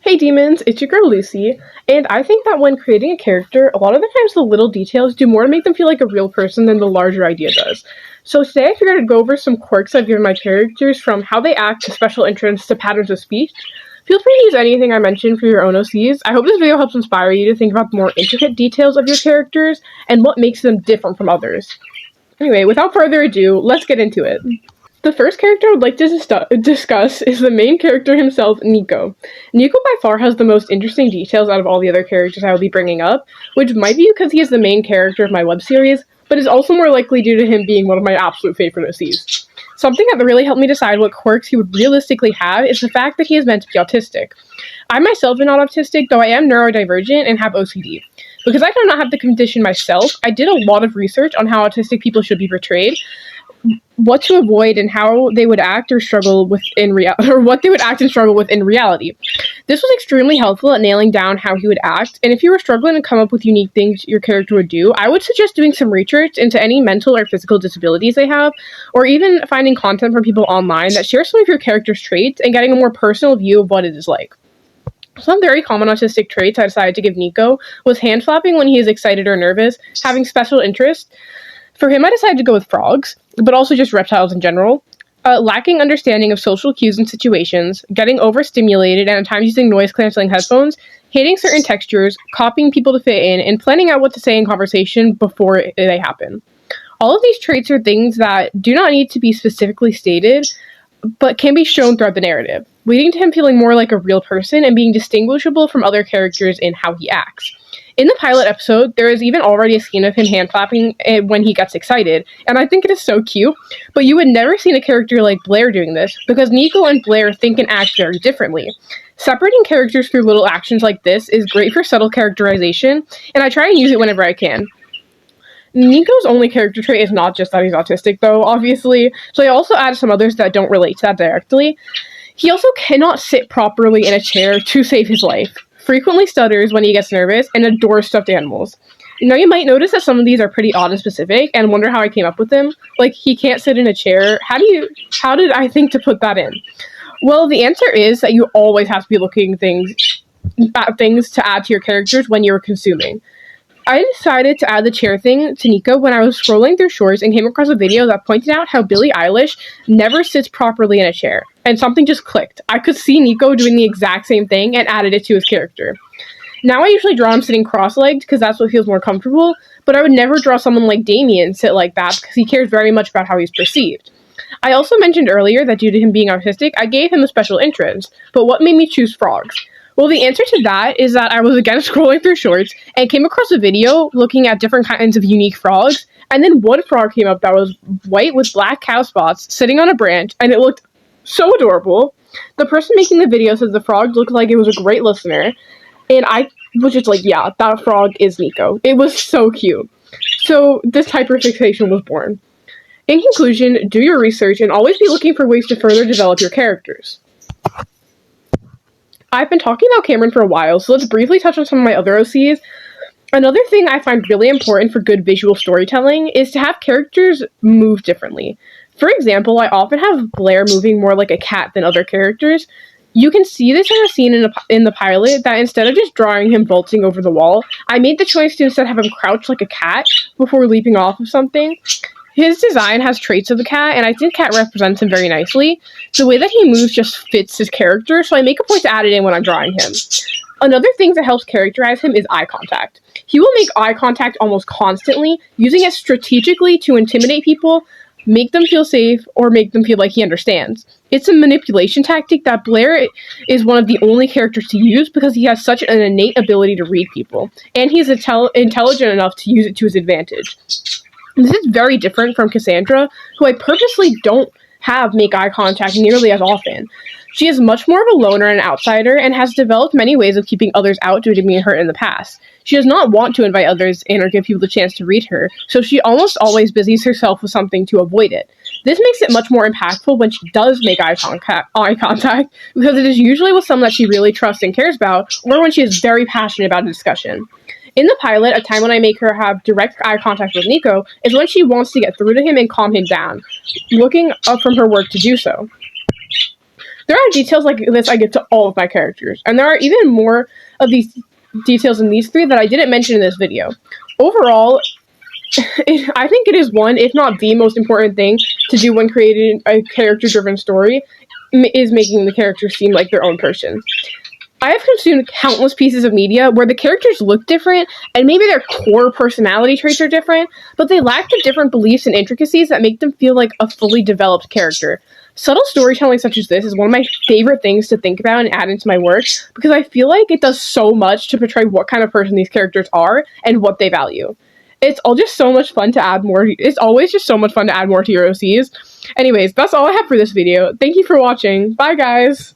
Hey demons, it's your girl Lucy, and I think that when creating a character, a lot of the times the little details do more to make them feel like a real person than the larger idea does. So today I figured I'd go over some quirks I've given my characters, from how they act to special interests to patterns of speech. Feel free to use anything I mentioned for your own OCs. I hope this video helps inspire you to think about the more intricate details of your characters and what makes them different from others. Anyway, without further ado, let's get into it. The first character I would like to discuss is the main character himself, Nico. Nico by far has the most interesting details out of all the other characters I will be bringing up, which might be because he is the main character of my web series, but is also more likely due to him being one of my absolute favorite OCs. Something that really helped me decide what quirks he would realistically have is the fact that he is meant to be autistic. I myself am not autistic, though I am neurodivergent and have OCD. Because I do not have the condition myself, I did a lot of research on how autistic people should be portrayed, what to avoid, and how they would act or struggle with what they would act and struggle with in reality. This was extremely helpful at nailing down how he would act, and if you were struggling to come up with unique things your character would do, I would suggest doing some research into any mental or physical disabilities they have, or even finding content from people online that share some of your character's traits and getting a more personal view of what it is like. Some very common autistic traits I decided to give Nico was hand flapping when he is excited or nervous, having special interests. For him, I decided to go with frogs, but also just reptiles in general. Lacking understanding of social cues and situations, getting overstimulated and at times using noise-canceling headphones, hating certain textures, copying people to fit in, and planning out what to say in conversation before they happen. All of these traits are things that do not need to be specifically stated, but can be shown throughout the narrative, leading to him feeling more like a real person and being distinguishable from other characters in how he acts. In the pilot episode, there is even already a scene of him hand clapping when he gets excited, and I think it is so cute, but you would never see a character like Blair doing this, because Nico and Blair think and act very differently. Separating characters through little actions like this is great for subtle characterization, and I try and use it whenever I can. Nico's only character trait is not just that he's autistic, though, obviously, so I also added some others that don't relate to that directly. He also cannot sit properly in a chair to save his life, frequently stutters when he gets nervous, and adores stuffed animals. Now, you might notice that some of these are pretty odd and specific, and wonder how I came up with them. Like, he can't sit in a chair. How did I think to put that in? Well, the answer is that you always have to be looking at things to add to your characters when you're consuming. I decided to add the chair thing to Nico when I was scrolling through shorts and came across a video that pointed out how Billie Eilish never sits properly in a chair, and something just clicked. I could see Nico doing the exact same thing and added it to his character. Now I usually draw him sitting cross-legged because that's what feels more comfortable, but I would never draw someone like Damien sit like that because he cares very much about how he's perceived. I also mentioned earlier that due to him being autistic, I gave him a special interest, but what made me choose frogs? Well, the answer to that is that I was again scrolling through shorts and came across a video looking at different kinds of unique frogs, and then one frog came up that was white with black cow spots sitting on a branch, and it looked so adorable. The person making the video says the frog looked like it was a great listener, and I was just like, yeah, that frog is Nico. It was so cute. So this hyperfixation was born. In conclusion, do your research and always be looking for ways to further develop your characters. I've been talking about Cameron for a while, so let's briefly touch on some of my other OCs. Another thing I find really important for good visual storytelling is to have characters move differently. For example, I often have Blair moving more like a cat than other characters. You can see this in a scene in the pilot that instead of just drawing him vaulting over the wall, I made the choice to instead have him crouch like a cat before leaping off of something. His design has traits of the cat, and I think cat represents him very nicely. The way that he moves just fits his character, so I make a point to add it in when I'm drawing him. Another thing that helps characterize him is eye contact. He will make eye contact almost constantly, using it strategically to intimidate people, make them feel safe, or make them feel like he understands. It's a manipulation tactic that Blair is one of the only characters to use because he has such an innate ability to read people, and he's intelligent enough to use it to his advantage. This is very different from Cassandra, who I purposely don't have make eye contact nearly as often. She is much more of a loner and outsider, and has developed many ways of keeping others out due to being hurt in the past. She does not want to invite others in or give people the chance to read her, so she almost always busies herself with something to avoid it. This makes it much more impactful when she does make eye contact, because it is usually with someone that she really trusts and cares about, or when she is very passionate about a discussion. In the pilot, a time when I make her have direct eye contact with Nico is when she wants to get through to him and calm him down, looking up from her work to do so. There are details like this I give to all of my characters, and there are even more of these details in these 3 that I didn't mention in this video. Overall, I think it is one, if not the most important thing to do when creating a character-driven story, is making the characters seem like their own person. I have consumed countless pieces of media where the characters look different, and maybe their core personality traits are different, but they lack the different beliefs and intricacies that make them feel like a fully developed character. Subtle storytelling such as this is one of my favorite things to think about and add into my work, because I feel like it does so much to portray what kind of person these characters are and what they value. It's all just so much fun to add more. It's always just so much fun to add more to your OCs. Anyways, that's all I have for this video. Thank you for watching. Bye, guys!